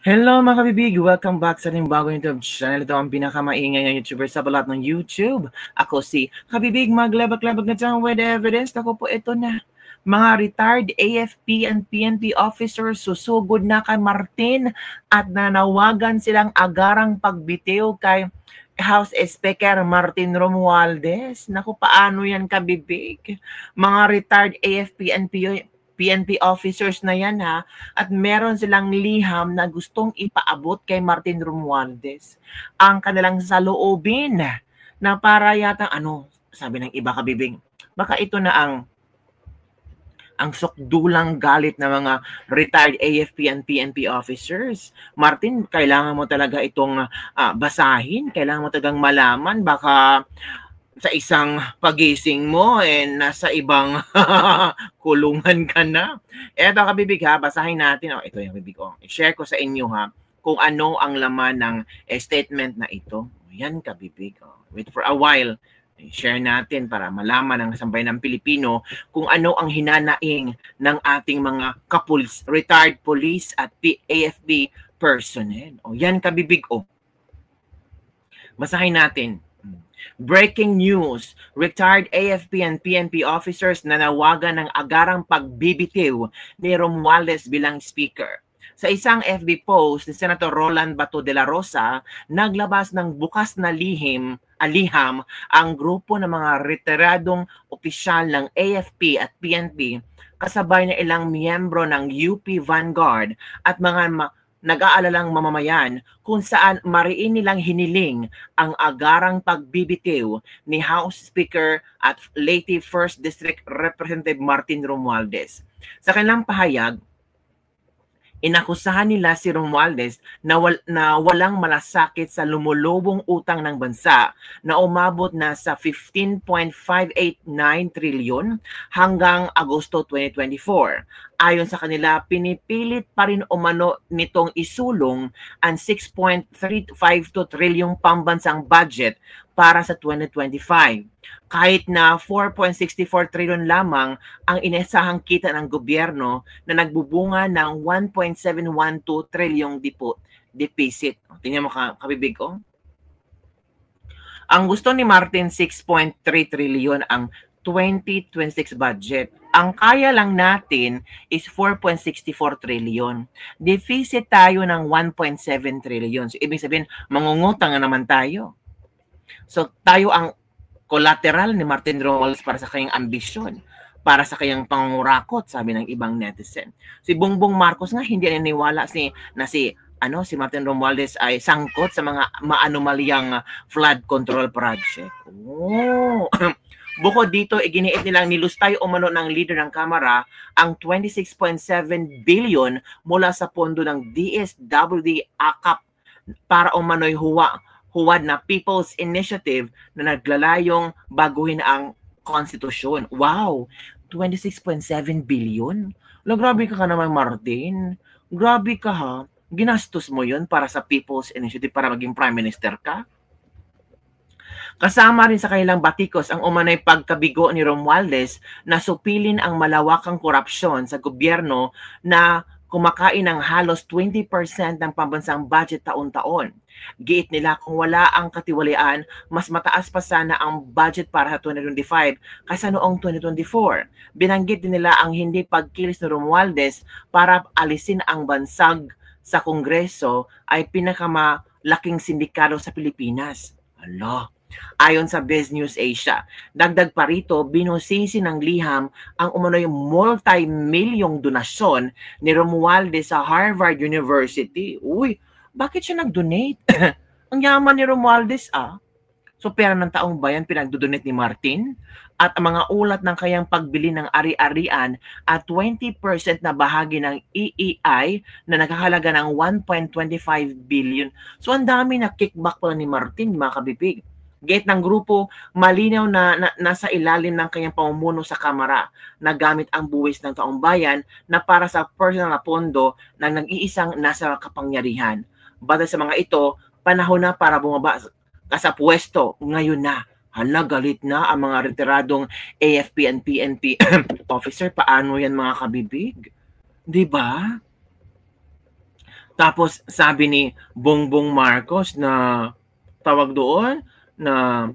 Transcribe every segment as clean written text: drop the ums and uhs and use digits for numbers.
Hello mga kabibig! Welcome back sa ating bagong YouTube channel. Ito ang pinakamaingay ng YouTuber sa balat ng YouTube. Ako si Kabibig, maglabag-labag na dyan with evidence. Ako po ito na. Mga retired AFP and PNP officers susugod na kay Martin at nanawagan silang agarang pagbitiw kay House Speaker Martin Romualdez. Naku, paano yan kabibig? Mga retired AFP and PNP officers na yan ha, at meron silang liham na gustong ipaabot kay Martin Romualdez ang kanilang saloobin na para yata sabi ng iba kabibig, baka ito na ang sukdulang galit ng mga retired AFP and PNP officers. Martin, kailangan mo talaga itong basahin, kailangan mo talagang malaman, baka sa isang pagising mo nasa ibang kulungan ka na. Eto kabibig ha, basahin natin. Ito yung kabibig ko. I-share ko sa inyo ha kung ano ang laman ng statement na ito. Yan kabibig. Wait for a while. I-share natin para malaman ng sambayan ng Pilipino kung ano ang hinanaing ng ating mga retired police at AFP personnel. Yan kabibig. Basahin natin. Breaking news, retired AFP and PNP officers nanawagan ng agarang pagbibitiw ni Romualdez bilang speaker. Sa isang FB post ni Senator Roland Bato de la Rosa, naglabas ng bukas na liham ang grupo ng mga retiradong opisyal ng AFP at PNP kasabay na ilang miyembro ng UP Vanguard at mga nag-aalalang mamamayan kung saan mariin nilang hiniling ang agarang pagbibitiw ni House Speaker at Leyte 1st District Representative Martin Romualdez. Sa kanilang pahayag, inakusahan nila si Romualdez na walang malasakit sa lumulubong utang ng bansa na umabot na sa 15.589 trilyon hanggang Agosto 2024. Ayon sa kanila, pinipilit pa rin umano nitong isulong ang 6.352 trilyong pambansang budget para sa 2025. Kahit na 4.64 trilyon lamang ang inasahang kita ng gobyerno na nagbubunga ng 1.712 trilyong deficit. Tingnan mo kabibig ko. Ang gusto ni Martin, 6.3 trilyon ang 2026 budget. Ang kaya lang natin is 4.64 trilyon. Deficit tayo ng 1.7 trilyon. So, ibig sabihin, mangungutang na naman tayo. So, tayo ang collateral ni Martin Romualdez para sa kanyang ambisyon, para sa kanyang pangungurakot, sabi ng ibang netizen. Si Bongbong Marcos nga hindi naniniwala si Martin Romualdez ay sangkot sa mga maanomalyang flood control project. Bukod dito, iginiit nilang nilustay umano ng leader ng Kamara ang 26.7 billion mula sa pondo ng DSWD AKAP para umano'y huwad na People's Initiative na naglalayong baguhin ang konstitusyon. Wow! 26.7 billion? Grabe ka naman, Martin. Grabe ka ha. Ginastos mo yun para sa People's Initiative para maging Prime Minister ka? Kasama rin sa kanilang batikos ang umanay pagkabigo ni Romualdez na supilin ang malawakang korupsyon sa gobyerno na kumakain ng halos 20% ng pambansang budget taon-taon. Giit nila kung wala ang katiwalian, mas mataas pa sana ang budget para sa 2025 kaysa noong 2024. Binanggit din nila ang hindi pagkilos ni Romualdez para alisin ang bansag sa Kongreso ay pinakamalaking sindikato sa Pilipinas. Ayon sa Biz News Asia, dagdag pa rito, binusisi ng liham ang umano'y multi-milyong donasyon ni Romualdez sa Harvard University. Uy, bakit siya nag-donate? Ang yaman ni Romualdez So pera ng taong bayan pinagdodonate ni Martin at ang mga ulat ng kayang pagbili ng ari-arian at 20% na bahagi ng EEI na nakahalaga ng 1.25 billion. So ang dami na kickback pala ni Martin, mga kabibig. Gate ng grupo, malinaw na nasa ilalim ng kanyang pamumuno sa Kamara na gamit ang buwis ng taong bayan na para sa personal na pondo ng nag-iisang nasa kapangyarihan. Batay sa mga ito, panahon na para bumaba sa pwesto. Ngayon na, galit na ang mga retiradong AFP and PNP officer. Paano yan mga kabibig? Diba? Tapos sabi ni Bongbong Marcos na tawag doon na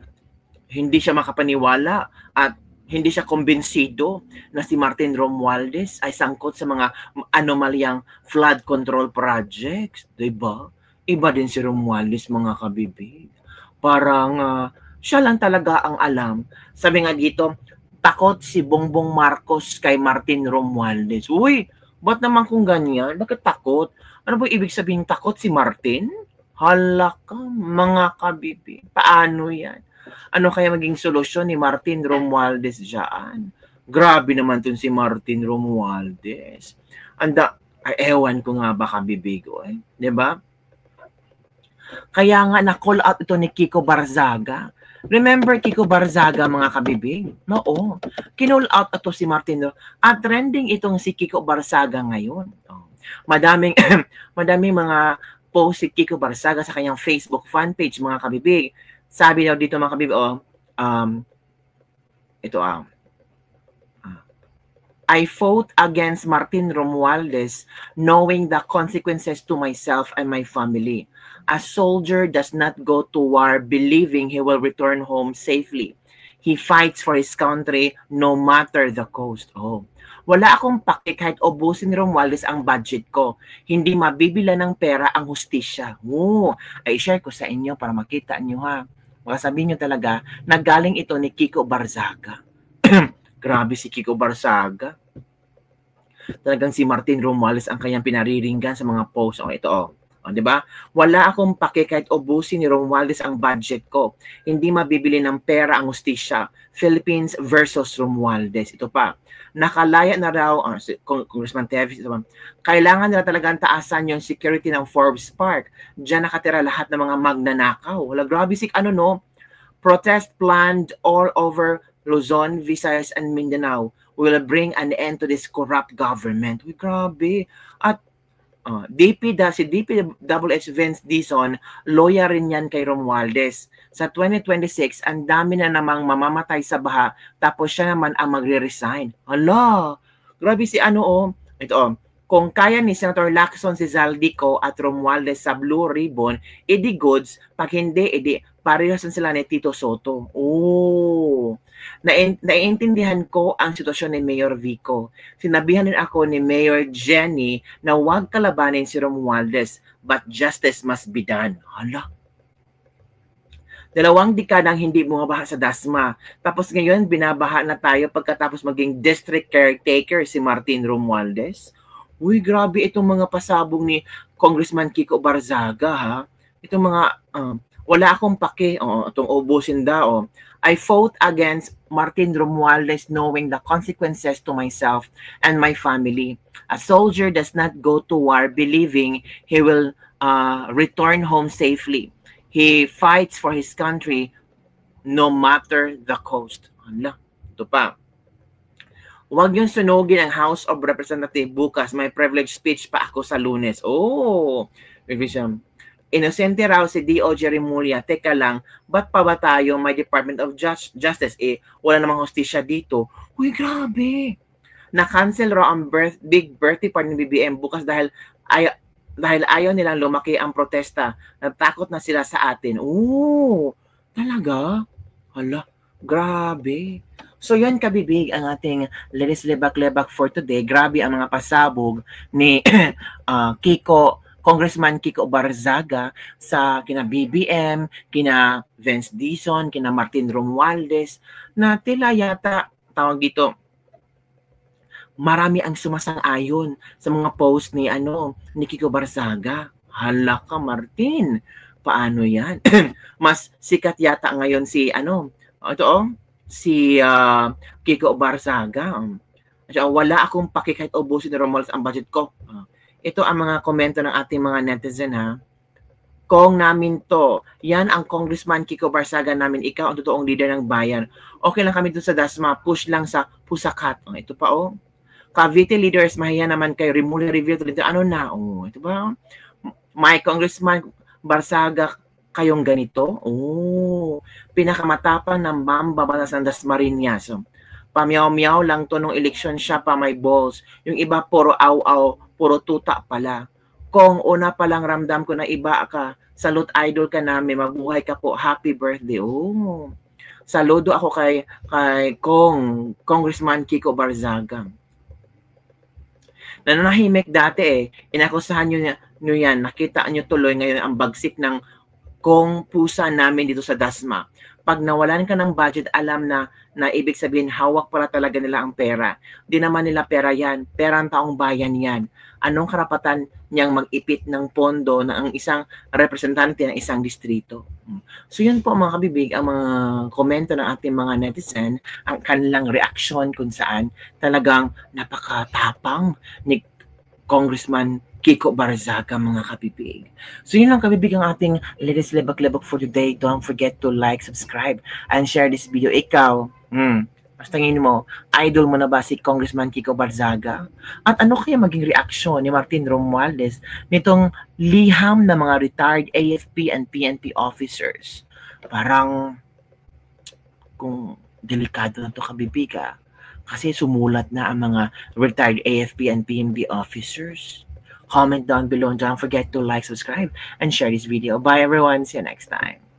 hindi siya makapaniwala at hindi siya kumbinsido na si Martin Romualdez ay sangkot sa mga anomalyang flood control projects, 'di ba? Iba din si Romualdez, mga kabibig. Parang siya lang talaga ang alam. Sabi nga dito, takot si Bongbong Marcos kay Martin Romualdez. Uy, ba't naman kung ganyan? Bakit takot? Ano ba ibig sabihin takot si Martin? Hala ka, mga kabibig. Paano yan? Ano kaya maging solusyon ni Martin Romualdez dyan? Grabe naman tun si Martin Romualdez. Ewan ko nga ba kabibigo eh. 'Di ba? Kaya nga na-call out ito ni Kiko Barzaga. Remember Kiko Barzaga, mga kabibig? Oo. Kinall out ito si Martin. At trending itong si Kiko Barzaga ngayon. Madaming madaming mga post si Kiko Barzaga sa kanyang Facebook fan page, mga kabibig. Sabi daw dito, mga kabibig, I fought against Martin Romualdez knowing the consequences to myself and my family. A soldier does not go to war believing he will return home safely. He fights for his country no matter the cost. Wala akong pake kahit ubusin ni Romualdez ang budget ko. Hindi mabibila ng pera ang hustisya. Ay share ko sa inyo para makita nyo ha. Sabihin nyo talaga, nagaling ito ni Kiko Barzaga. Grabe si Kiko Barzaga. Talagang si Martin Romualdez ang kanyang pinariringgan sa mga posts. Ito. 'Di ba? Wala akong pake kahit ubusin ni Romualdez ang budget ko. Hindi mabibili ng pera ang hustisya. Philippines versus Romualdez. Ito pa. Nakalaya na raw Congressman Tevis, kailangan nila talagang taasan yung security ng Forbes Park. Diyan nakatira lahat ng mga magnanakaw. Wala, grabe protest planned all over Luzon, Visayas, and Mindanao will bring an end to this corrupt government. Uy, grabe. At si DPWH Vince Dizon, lawyer rin yan kay Romualdez. Sa 2026, ang dami na namang mamamatay sa baha, tapos siya naman ang magre-resign. Hala, grabe si ito kung kaya ni Senator Lacson si Zaldico at Romualdez sa Blue Ribbon, edi goods, pag hindi, edi parehasan sila ni Tito Soto. Naiintindihan ko ang sitwasyon ni Mayor Vico. Sinabihan din ako ni Mayor Jenny na huwag kalabanin si Romualdez, but justice must be done. Hala. 2 dekadang hindi bumabaha sa Dasma. Tapos ngayon, binabaha na tayo pagkatapos maging district caretaker si Martin Romualdez. Uy, grabe itong mga pasabong ni Congressman Kiko Barzaga, ha? Itong mga, wala akong pake, itong ubusin daw. I fought against Martin Romualdez knowing the consequences to myself and my family. A soldier does not go to war believing he will return home safely. He fights for his country no matter the cost. Hala, ito pa. Huwag yung sunugin ang House of Representatives bukas. May privilege speech pa ako sa Lunes. Inosente raw si DOJ Remulla. Teka lang, ba't pa ba tayo may Department of Justice? Wala namang hustisya dito. Uy, grabe. Na-cancel raw ang big birthday party ni BBM bukas dahil ayaw nilang lumaki ang protesta. Natakot na sila sa atin. Talaga? Hala, grabe. So yan kabibig ang ating Linis Lebak-Lebak for today. Grabe ang mga pasabog ni Congressman Kiko Barzaga sa kina BBM, kina Vince Dizon, kina Martin Romualdez na tila yata tawag dito marami ang sumasang-ayon sa mga post ni Kiko Barzaga. Hala ka, Martin. Paano yan? Mas sikat yata ngayon si si Kiko Barzaga. Wala akong pake kahit ubusin ni Romualdez ang budget ko. Ito ang mga komento ng ating mga netizen, ha. Kung namin to, yan ang Congressman Kiko Barzaga namin, ikaw ang totoong leader ng bayan. Okay lang kami dun sa Dasma, push lang sa Pusakat. Ito pa, Cavite leaders, mahiya naman kay Remulla reveal to dito. Ito ba? My Congressman Barzaga, kayong ganito? Pinakamatapang ng mambabatas ng Dasmariñas. Pamyaw-myaw lang to nung eleksyon siya pa may balls. Yung iba puro aw-aw, puro tuta pala. Kung una pa lang ramdam ko na iba ka, salute idol ka namin, mabuhay ka po, happy birthday. Oh. Saludo ako kay Congressman Kiko Barzaga. Nananahimik dati eh. Inakusahan nyo yan. Nakita nyo tuloy ngayon ang bagsik ng pusa namin dito sa Dasma. Pag nawalan ka ng budget, alam na ibig sabihin hawak pala talaga nila ang pera. Di naman nila pera yan. Pera ng taong bayan yan. Anong karapatan niyang mag-ipit ng pondo ng isang representante ng isang distrito? So yun po mga kabibig, ang mga komento ng ating mga netizen, ang kanilang reaksyon kung saan talagang napakatapang ni Congressman Kiko Barzaga, mga kabibig. So yun lang kabibig ang ating latest lebak-lebak for today. Don't forget to like, subscribe, and share this video. Ikaw, mas tingin mo, idol mo na ba si Congressman Kiko Barzaga? At ano kaya maging reaksyon ni Martin Romualdez nitong liham na mga retired AFP and PNP officers? Parang kung delikado na to kabibig kasi sumulat na ang mga retired AFP and PNP officers. Comment down below and don't forget to like, subscribe, and share this video. Bye everyone. See you next time.